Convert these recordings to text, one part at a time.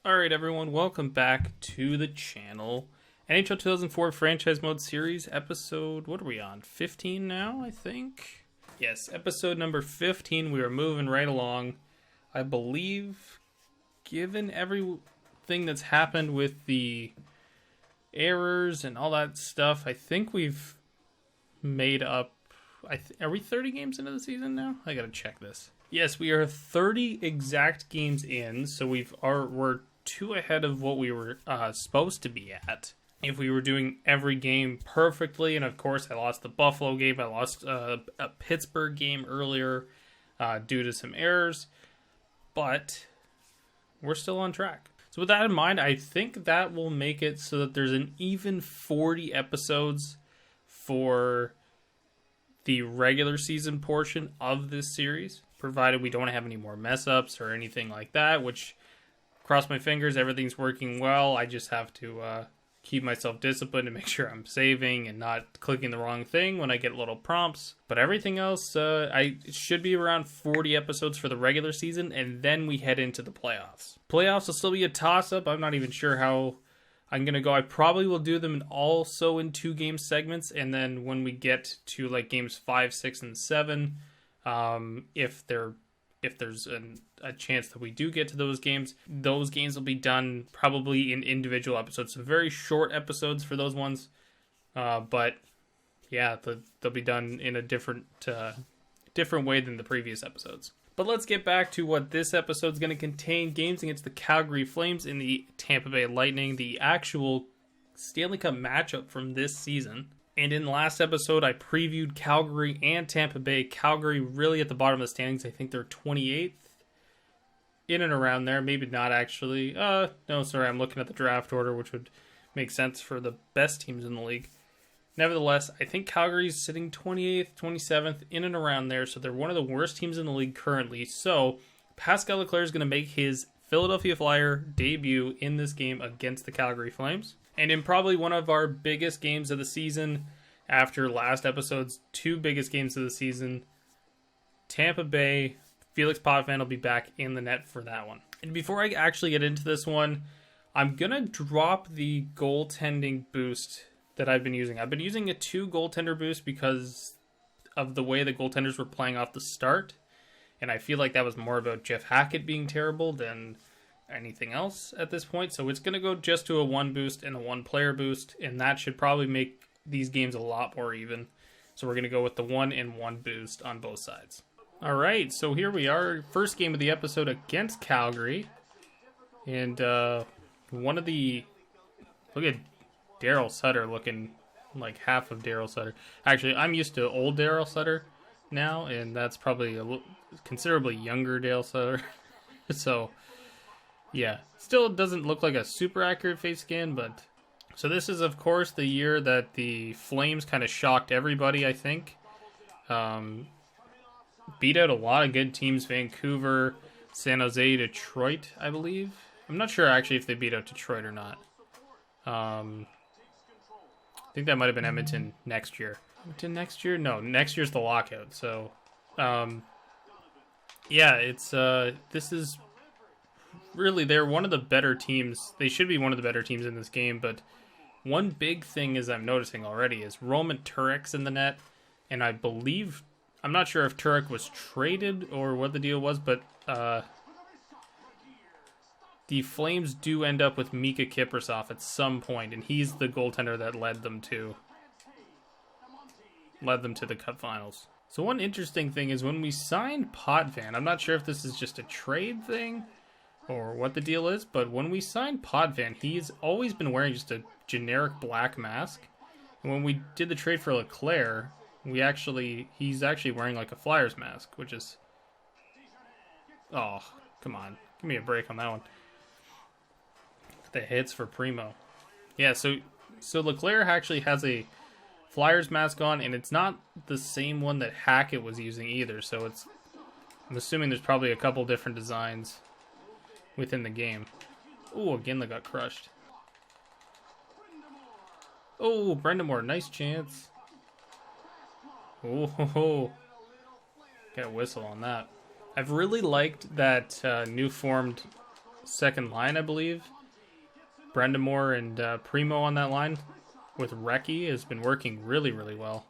Alright everyone, welcome back to the channel. NHL 2004 Franchise Mode Series episode, what are we on? 15 now, I think? Yes, episode number 15, we are moving right along. I believe, given everything that's happened with the errors and all that stuff, I think we've made up, are we 30 games into the season now? I gotta check this. Yes, we are 30 exact games in, so we're 2 ahead of what we were supposed to be at. If we were doing every game perfectly, and of course I lost the Buffalo game, I lost a Pittsburgh game earlier due to some errors, but we're still on track. So with that in mind, I think that will make it so that there's an even 40 episodes for the regular season portion of this series, provided we don't have any more mess ups or anything like that, which, cross my fingers, everything's working well. I just have to keep myself disciplined to make sure I'm saving and not clicking the wrong thing when I get little prompts. But everything else, it should be around 40 episodes for the regular season, and then we head into the playoffs. Playoffs will still be a toss-up. I'm not even sure how I'm going to go. I probably will do them also in 2-game segments, and then when we get to like games 5, 6, and 7, if there's a chance that we do get to those games will be done probably in individual episodes. So very short episodes for those ones. But yeah, they'll be done in a different way than the previous episodes. But let's get back to what this episode is going to contain. Games against the Calgary Flames and the Tampa Bay Lightning, the actual Stanley Cup matchup from this season. And in the last episode, I previewed Calgary and Tampa Bay. Calgary really at the bottom of the standings. I think they're 28th, in and around there. Maybe not actually. No, sorry, I'm looking at the draft order, which would make sense for the best teams in the league. Nevertheless, I think Calgary's sitting 28th, 27th, in and around there. So they're one of the worst teams in the league currently. So Pascal Leclerc is going to make his Philadelphia Flyer debut in this game against the Calgary Flames. And in probably one of our biggest games of the season, after last episode's 2 biggest games of the season, Tampa Bay, Felix Potvin will be back in the net for that one. And before I actually get into this one, I'm going to drop the goaltending boost that I've been using. I've been using a 2 goaltender boost because of the way the goaltenders were playing off the start. And I feel like that was more about Jeff Hackett being terrible than anything else at this point. So it's going to go just to a 1 boost and a 1 player boost, and that should probably make these games a lot more even. So we're going to go with the 1 and 1 boost on both sides. All right, so here we are, first game of the episode against Calgary, and look at Daryl Sutter looking like half of Daryl Sutter. Actually, I'm used to old Daryl Sutter now, and that's probably a considerably younger Daryl Sutter. So yeah, still doesn't look like a super accurate face scan, but so this is of course the year that the Flames kind of shocked everybody, I think. Beat out a lot of good teams, Vancouver, San Jose, Detroit, I believe. I'm not sure actually if they beat out Detroit or not. I think that might have been Edmonton next year. Edmonton next year? No, next year's the lockout. So, yeah, it's this is really, they're one of the better teams. They should be one of the better teams in this game, but one big thing is I'm noticing already is Roman Turek's in the net, and I believe, I'm not sure if Turek was traded or what the deal was, but the Flames do end up with Mika Kiprusoff at some point, and he's the goaltender that led them to the Cup Finals. So one interesting thing is when we signed Potvin, I'm not sure if this is just a trade thing or what the deal is, but when we signed Potvin, he's always been wearing just a generic black mask. And when we did the trade for Leclerc, he's actually wearing like a Flyers mask, which is, oh, come on, give me a break on that one. The hits for Primo. Yeah, so Leclerc actually has a Flyers mask on, and it's not the same one that Hackett was using either, so I'm assuming there's probably a couple different designs within the game. Oh, again, they got crushed. Oh, Brendamore, nice chance. Oh, got a whistle on that. I've really liked that new formed second line, I believe. Brendamore and Primo on that line with Recchi has been working really, really well.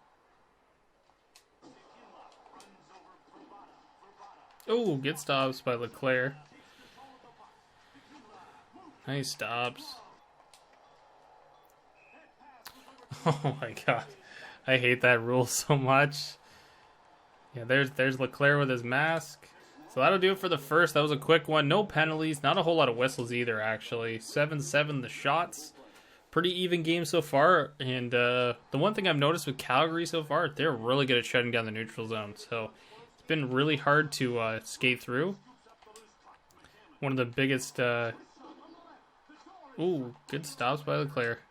Oh, good stops by Leclerc. Nice stops. Oh my god. I hate that rule so much. Yeah, there's Leclerc with his mask. So that'll do it for the first. That was a quick one. No penalties. Not a whole lot of whistles either, actually. 7-7 the shots. Pretty even game so far. And the one thing I've noticed with Calgary so far, they're really good at shutting down the neutral zone. So it's been really hard to skate through. One of the biggest... Ooh, good stops by Leclerc.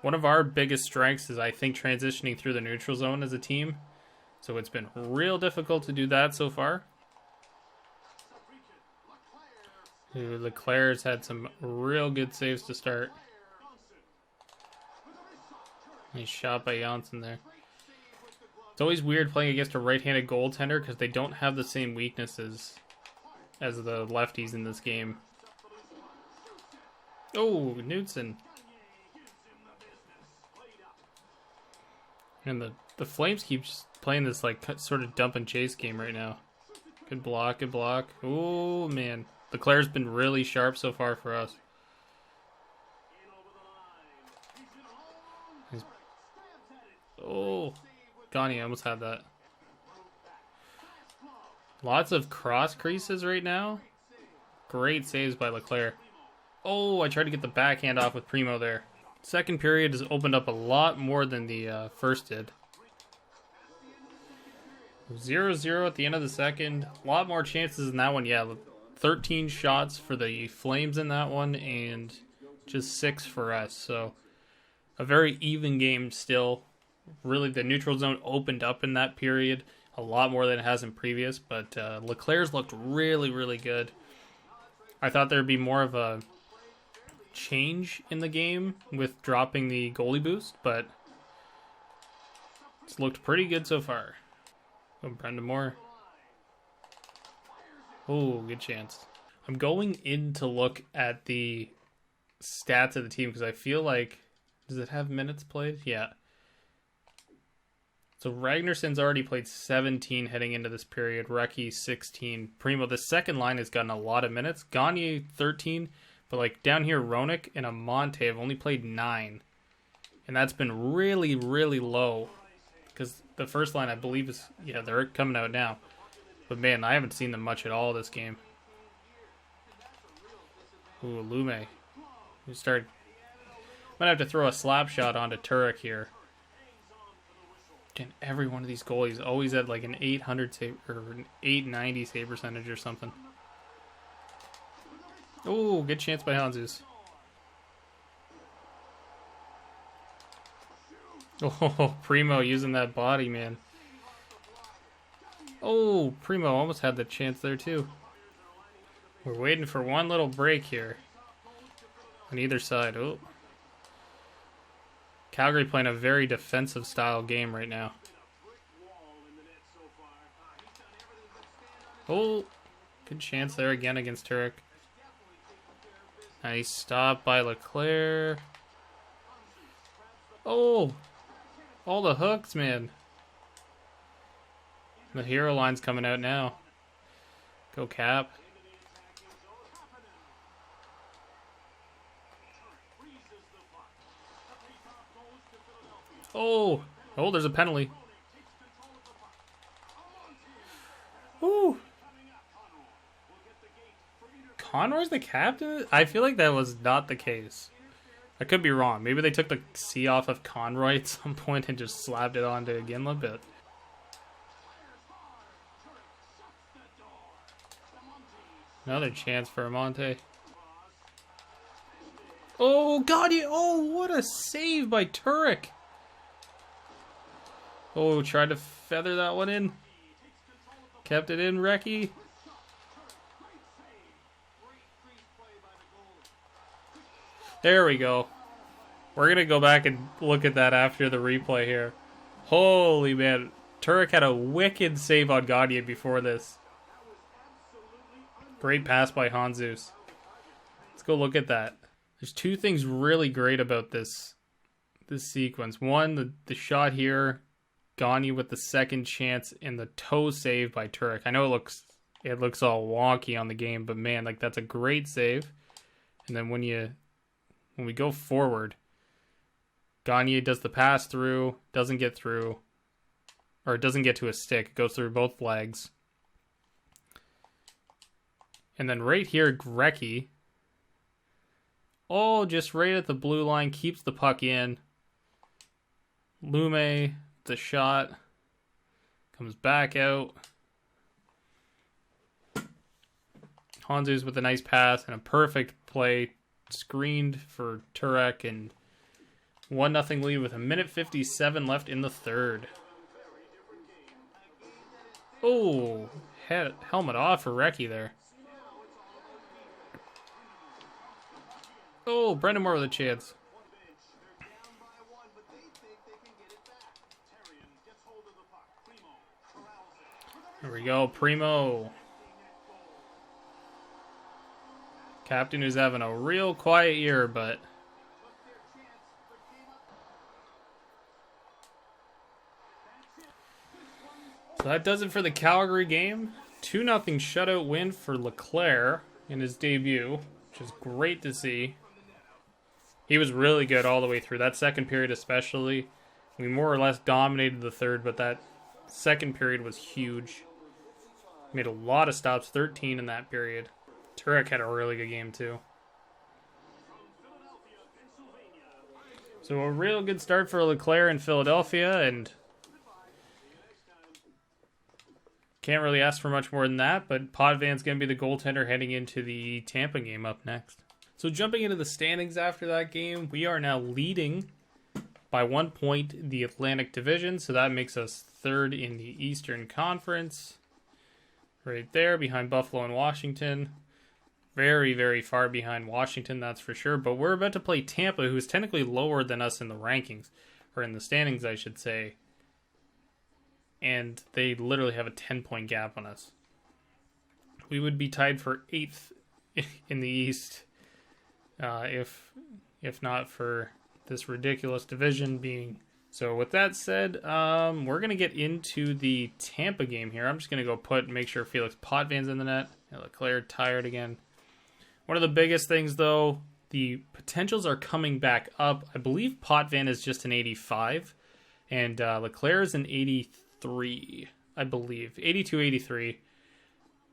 One of our biggest strengths is, I think, transitioning through the neutral zone as a team. So it's been real difficult to do that so far. Ooh, Leclerc's had some real good saves to start. Nice shot by Janssen there. It's always weird playing against a right-handed goaltender because they don't have the same weaknesses as the lefties in this game. Oh, Knudsen. And the Flames keep playing this like sort of dump and chase game right now. Good block, good block. Oh man, Leclerc's been really sharp so far for us. Oh, Gagne almost had that. Lots of cross creases right now. Great saves by Leclerc. Oh, I tried to get the backhand off with Primo there. Second period has opened up a lot more than the first did. 0-0 at the end of the second. A lot more chances in that one. Yeah, 13 shots for the Flames in that one and just 6 for us. So a very even game still. Really, the neutral zone opened up in that period a lot more than it has in previous. But Leclerc's looked really, really good. I thought there would be more of a change in the game with dropping the goalie boost, but it's looked pretty good so far. Oh, Brendamore. Oh, good chance. I'm going in to look at the stats of the team because I feel like, does it have minutes played? Yeah. So Ragnarsson's already played 17 heading into this period. Recchi 16. Primo, the second line, has gotten a lot of minutes. Gagne 13. But like down here, Roenick and Amante have only played 9. And that's been really, really low. Because the first line, I believe, is... Yeah, they're coming out now. But man, I haven't seen them much at all this game. Ooh, Lume. Might have to throw a slap shot onto Turek here. And every one of these goalies always at like an 800 save, or an 890 save percentage or something. Oh, good chance by Hanzus. Oh, Primo using that body, man. Oh, Primo almost had the chance there, too. We're waiting for one little break here. On either side. Oh. Calgary playing a very defensive style game right now. Oh, good chance there again against Turek. Nice stop by Leclerc. Oh, all the hooks, man. The hero line's coming out now. Go Cap. Oh, there's a penalty. Ooh. Conroy's the captain? I feel like that was not the case. I could be wrong. Maybe they took the C off of Conroy at some point and just slapped it onto Ginla, but... Another chance for Amante. Oh, God! Oh, what a save by Turek! Oh, tried to feather that one in. Kept it in, Recchi. There we go. We're going to go back and look at that after the replay here. Holy man. Turek had a wicked save on Gagne before this. Great pass by Hanzus. go look at that. There's two things really great about this sequence. One, the shot here, Gagne with the second chance, and the toe save by Turek. I know it looks all wonky on the game, but man, like that's a great save. And then when we go forward, Gagne does the pass through, doesn't get through, or it doesn't get to a stick. It goes through both legs. And then right here, Grecky, just right at the blue line, keeps the puck in. Lume, the shot, comes back out. Hanzu's with a nice pass and a perfect play, screened for Turek, and 1-0 lead with 1:57 left in the third. Oh, helmet off for Recchi there. Oh, Brendan Moore with a chance. There we go, Primo. Captain who's having a real quiet year, but so that does it for the Calgary game. 2-0 shutout win for Leclerc in his debut, which is great to see. He was really good all the way through. That second period especially. We more or less dominated the third, but that second period was huge. Made a lot of stops, 13 in that period. Turek had a really good game too. So a real good start for Leclerc in Philadelphia, and can't really ask for much more than that, but Potvin's going to be the goaltender heading into the Tampa game up next. So jumping into the standings after that game, we are now leading by 1 point the Atlantic Division, so that makes us third in the Eastern Conference. Right there, behind Buffalo and Washington. Very, very far behind Washington, that's for sure. But we're about to play Tampa, who is technically lower than us in the rankings, or in the standings, I should say. And they literally have a 10-point gap on us. We would be tied for 8th in the East, if not for this ridiculous division being. So with that said, we're going to get into the Tampa game here. I'm just going to go make sure Felix Potvin's in the net. Leclerc tired again. One of the biggest things, though, the potentials are coming back up. I believe Potvin is just an 85, and Leclerc is an 83, I believe. 82, 83.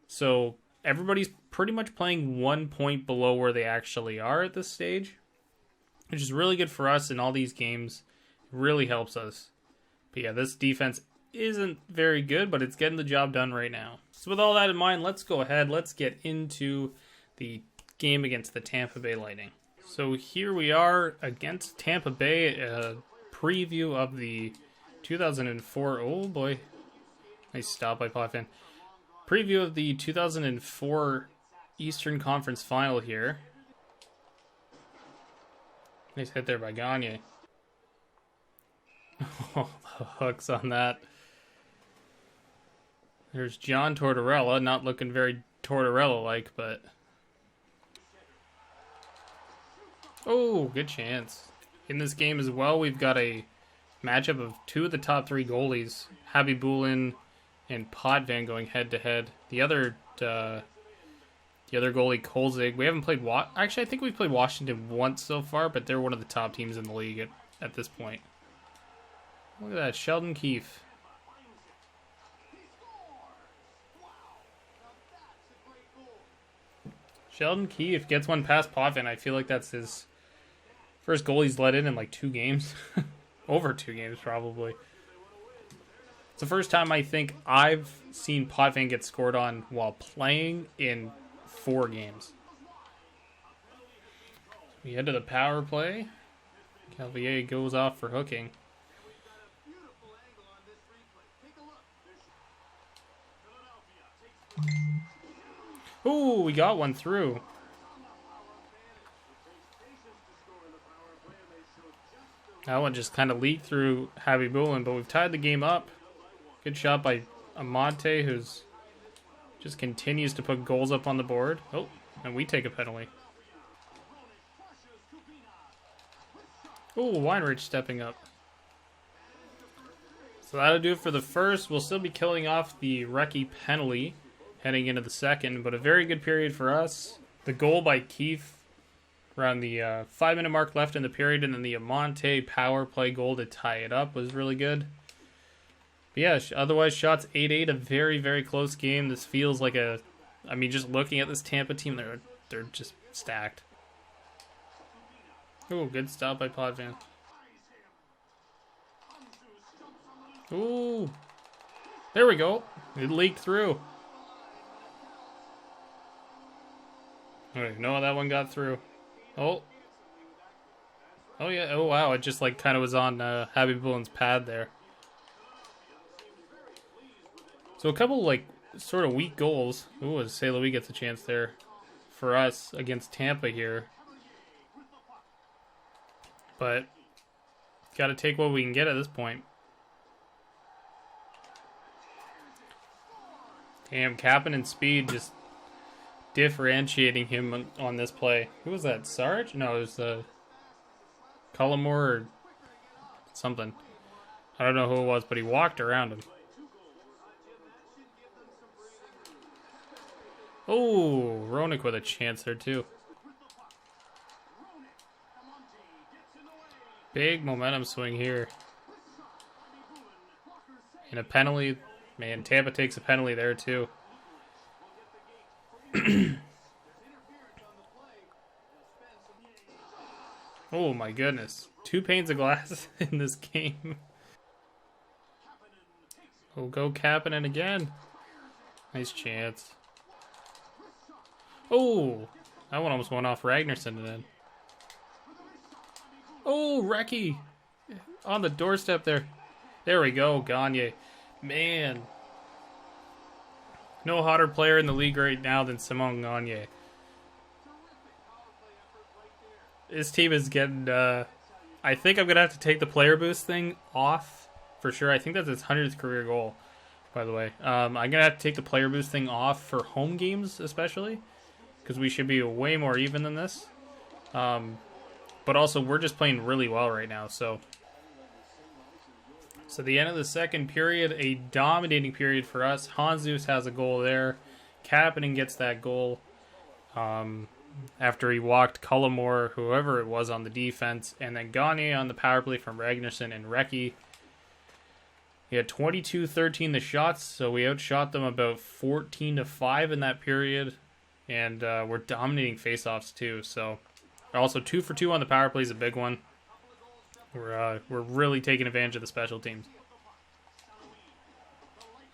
So everybody's pretty much playing 1 point below where they actually are at this stage, which is really good for us in all these games. It really helps us. But yeah, this defense isn't very good, but it's getting the job done right now. So with all that in mind, let's go ahead. Let's get into the game against the Tampa Bay Lightning. So here we are against Tampa Bay, a preview of the 2004, oh boy, nice stop by Potvin. Preview of the 2004 Eastern Conference Final here. Nice hit there by Gagne. Oh, the hooks on that. There's John Tortorella, not looking very Tortorella-like, but oh, good chance. In this game as well, we've got a matchup of two of the top three goalies, Habibulin and Potvin, going head-to-head. The other goalie, Kolzig, we haven't played... Actually, I think we've played Washington once so far, but they're one of the top teams in the league at this point. Look at that, Sheldon Keefe. Sheldon Keefe gets one past Potvin. I feel like that's his first goal he's let in like 2 games. Over 2 games, probably. It's the first time I think I've seen Potvin get scored on while playing in 4 games. We head to the power play. Calvier goes off for hooking. Ooh, we got one through. That one just kind of leaked through Habibulin, but we've tied the game up. Good shot by Amante, who's just continues to put goals up on the board. Oh, and we take a penalty. Ooh, Weinrich stepping up. So that'll do it for the first. We'll still be killing off the Reki penalty heading into the second, but a very good period for us. The goal by Keefe around the 5-minute mark left in the period, and then the Amante power play goal to tie it up was really good. But yeah, otherwise shots 8-8, a very, very close game. This feels like a... I mean, just looking at this Tampa team, they're just stacked. Ooh, good stop by Potvin. Ooh. There we go. It leaked through. Okay, no, that one got through. Oh. Oh, yeah. Oh, wow. It just, like, kind of was on Happy Bullen's pad there. So a couple, like, sort of weak goals. Ooh, as St. Louis gets a chance there for us against Tampa here. But got to take what we can get at this point. Damn, Kapanen and Speed just differentiating him on this play. Who was that? Sarge? No, it was Cullimore or something. I don't know who it was, but he walked around him. Oh, Roenick with a chance there too. Big momentum swing here. And a penalty. Man, Tampa takes a penalty there too. Oh my goodness. 2 panes of glass in this game. Oh, go Kapanen again. Nice chance. Oh, that one almost went off Ragnarsson then. Oh, Reki on the doorstep there. There we go, Gagne. Man. No hotter player in the league right now than Simon Gagne. This team is getting... I think I'm going to have to take the player boost thing off for sure. I think that's his 100th career goal, by the way. I'm going to have to take the player boost thing off for home games especially, because we should be way more even than this. But also, we're just playing really well right now, so the end of the second period, a dominating period for us. Hanzus has a goal there. Kapanen gets that goal after he walked Cullimore, whoever it was, on the defense, and then Gagne on the power play from Ragnarsson and Reki. He had 22-13 the shots, so we outshot them about 14-5 in that period, and we're dominating faceoffs too. So also 2 for 2 on the power play is a big one. We're really taking advantage of the special teams.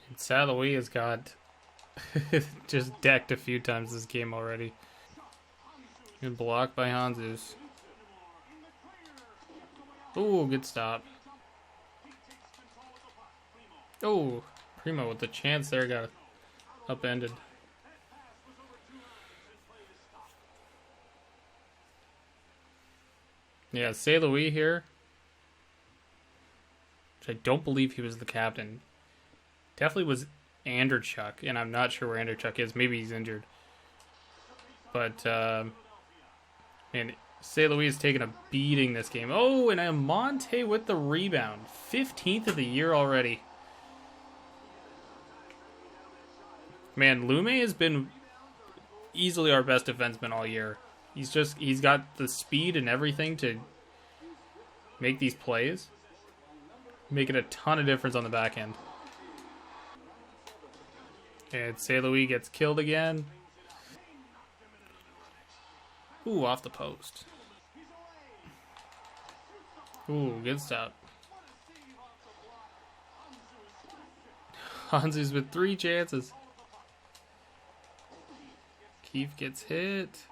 And St. Louis has got just decked a few times this game already. Good block by Hanzus. Ooh, good stop. Oh, Primo with the chance there got upended. Yeah, St. Louis here. Which I don't believe he was the captain. Definitely was Anderchuk, and I'm not sure where Anderchuk is. Maybe he's injured. But, man, St. Louis is taking a beating this game. Oh, and Amante with the rebound. 15th of the year already. Man, Lume has been easily our best defenseman all year. He's got the speed and everything to make these plays. Making a ton of difference on the back end. And St. Louis gets killed again. Ooh, off the post. Ooh, good stop. Hanzus with 3 chances. Keefe gets hit.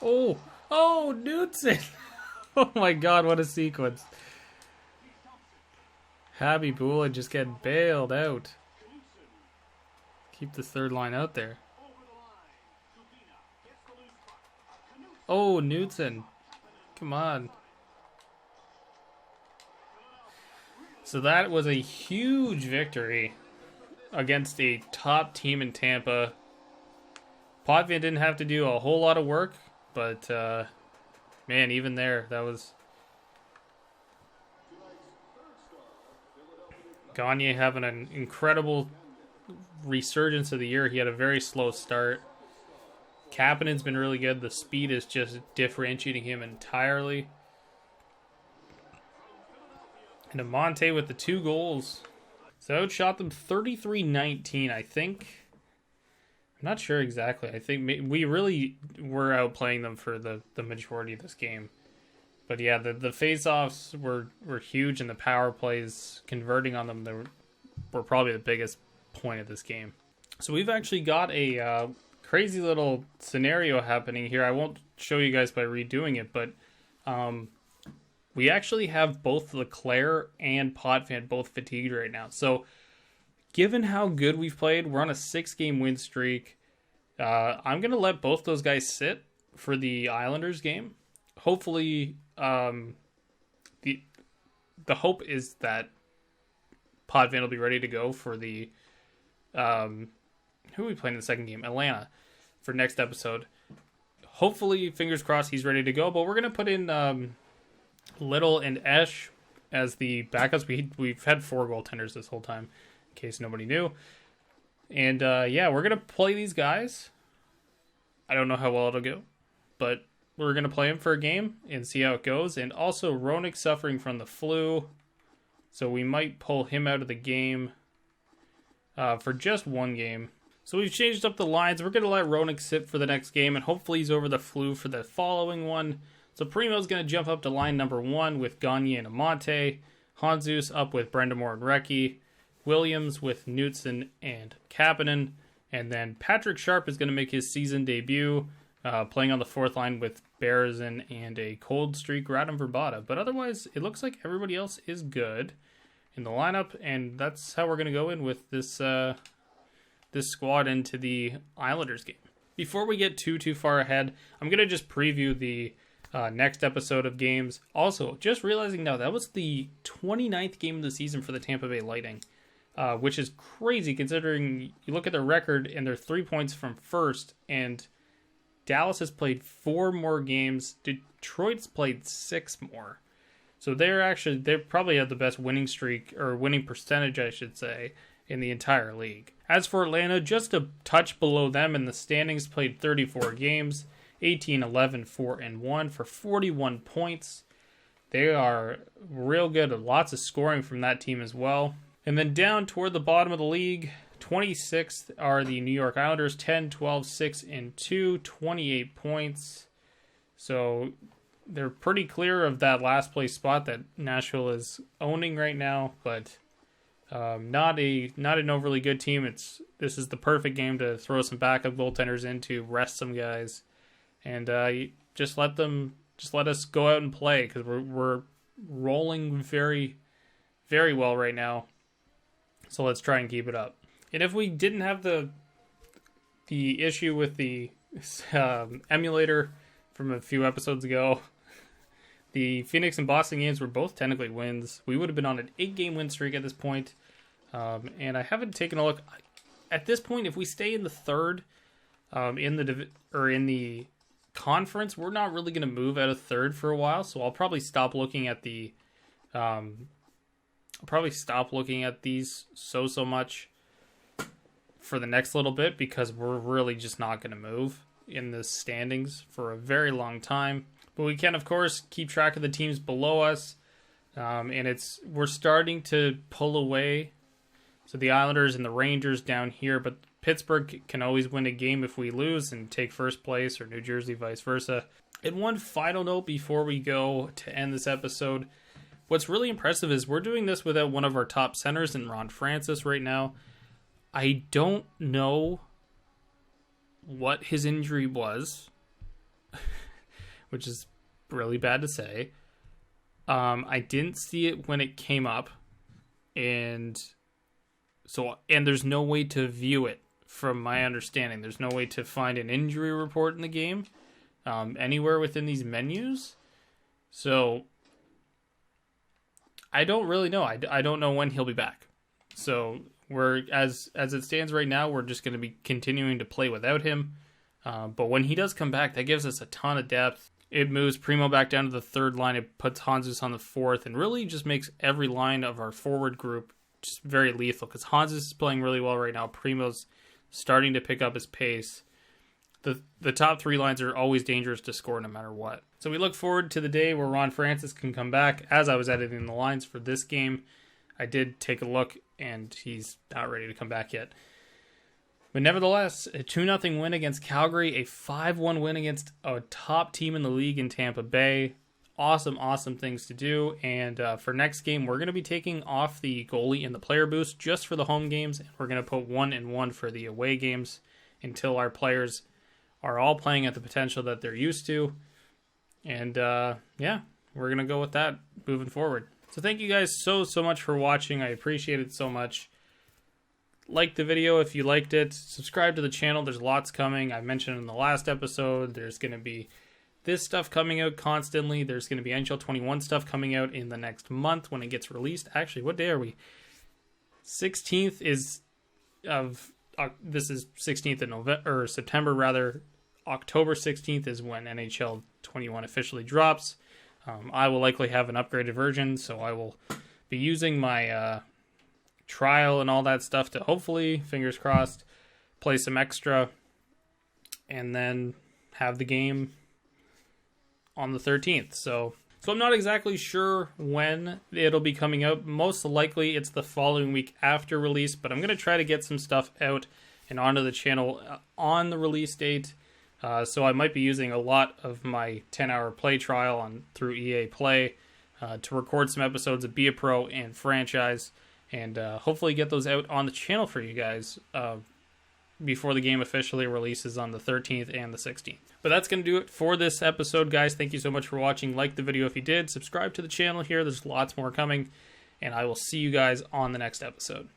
Oh, Knudsen. Oh my god, what a sequence. Happy Bullen just getting bailed out. Keep this third line out there. Oh, Knudsen. Come on. So that was a huge victory against a top team in Tampa. Potvin didn't have to do a whole lot of work, but man, even there, that was Gagne having an incredible resurgence of the year. He had a very slow start. Kapanen's been really good. The speed is just differentiating him entirely. And Amonte with the 2 goals. So outshot them 33-19, I think. I'm not sure exactly. I think we really were outplaying them for the majority of this game. But yeah, the face-offs were huge, and the power plays, converting on them, were probably the biggest point of this game. So we've actually got a crazy little scenario happening here. I won't show you guys by redoing it, but we actually have both Leclerc and Potvin both fatigued right now. So given how good we've played, we're on a 6-game win streak. I'm going to let both those guys sit for the Islanders game. Hopefully, the hope is that Potvin will be ready to go for the who are we playing in the second game? Atlanta, for next episode. Hopefully, fingers crossed, he's ready to go. But we're going to put in Little and Esch as the backups. We've had 4 goaltenders this whole time, in case nobody knew. And yeah, we're going to play these guys. I don't know how well it'll go, but we're going to play him for a game and see how it goes. And also, Roenick's suffering from the flu, so we might pull him out of the game for just 1 game. So we've changed up the lines. We're going to let Roenick sit for the next game, and hopefully he's over the flu for the following one. So Primo's going to jump up to line number 1 with Gagne and Amonte. Hanzus up with Brendamore and Recchi. Williams with Knutson and Kapanen. And then Patrick Sharp is going to make his season debut, playing on the 4th line with Berezin and a cold streak Radim Verbata. But otherwise, it looks like everybody else is good in the lineup, and that's how we're going to go in with this this squad into the Islanders game. Before we get too far ahead, I'm going to just preview the next episode of games. Also, just realizing now, that was the 29th game of the season for the Tampa Bay Lightning, which is crazy considering you look at their record and they're 3 points from first, and Dallas has played 4 more games. Detroit's played 6 more. So they probably have the best winning streak, or winning percentage, I should say, in the entire league. As for Atlanta, just a touch below them in the standings, played 34 games, 18-11, 4-1 for 41 points. They are real good. Lots of scoring from that team as well. And then down toward the bottom of the league, 26th are the New York Islanders, 10-12, 6-2, 28 points. So they're pretty clear of that last place spot that Nashville is owning right now, but not an overly good team. This is the perfect game to throw some backup goaltenders in to rest some guys, and just let us go out and play, because we're rolling very, very well right now. So let's try and keep it up. And if we didn't have the issue with the emulator from a few episodes ago, the Phoenix and Boston games were both technically wins. We would have been on an 8-game win streak at this point. And I haven't taken a look at this point. If we stay in the third, in the conference, we're not really going to move out of third for a while. So I'll probably stop looking at these so much for the next little bit, because we're really just not going to move in the standings for a very long time. But we can, of course, keep track of the teams below us, and we're starting to pull away. So the Islanders and the Rangers down here, but Pittsburgh can always win a game if we lose and take first place, or New Jersey vice versa. And one final note before we go to end this episode, what's really impressive is we're doing this without one of our top centers in Ron Francis right now. I don't know what his injury was, which is really bad to say. I didn't see it when it came up, and there's no way to view it from my understanding. There's no way to find an injury report in the game anywhere within these menus. So I don't really know. I don't know when he'll be back. So as it stands right now, we're just going to be continuing to play without him. But when he does come back, that gives us a ton of depth. It moves Primo back down to the third line. It puts Hanzus on the fourth, and really just makes every line of our forward group just very lethal, because Hanzus is playing really well right now. Primo's starting to pick up his pace. The top three lines are always dangerous to score no matter what. So we look forward to the day where Ron Francis can come back. As I was editing the lines for this game, I did take a look, and he's not ready to come back yet. But nevertheless, a 2-0 win against Calgary, a 5-1 win against a top team in the league in Tampa Bay. Awesome things to do. And for next game, we're going to be taking off the goalie and the player boost just for the home games. And we're going to put 1-1 for the away games until our players are all playing at the potential that they're used to. And yeah, we're going to go with that moving forward. So thank you guys so much for watching. I appreciate it so much. Like the video if you liked it. Subscribe to the channel. There's lots coming. I mentioned in the last episode, there's going to be this stuff coming out constantly. There's going to be NHL 21 stuff coming out in the next month when it gets released. Actually, what day are we? 16th is of... this is 16th of November, or September rather. October 16th is when NHL 21 officially drops. I will likely have an upgraded version, so I will be using my trial and all that stuff to hopefully, fingers crossed, play some extra and then have the game on the 13th. So I'm not exactly sure when it'll be coming out. Most likely it's the following week after release, but I'm going to try to get some stuff out and onto the channel on the release date. So I might be using a lot of my 10-hour play trial through EA Play to record some episodes of Be a Pro and Franchise, and hopefully get those out on the channel for you guys before the game officially releases on the 13th and the 16th. But that's going to do it for this episode, guys. Thank you so much for watching. Like the video if you did. Subscribe to the channel here. There's lots more coming, and I will see you guys on the next episode.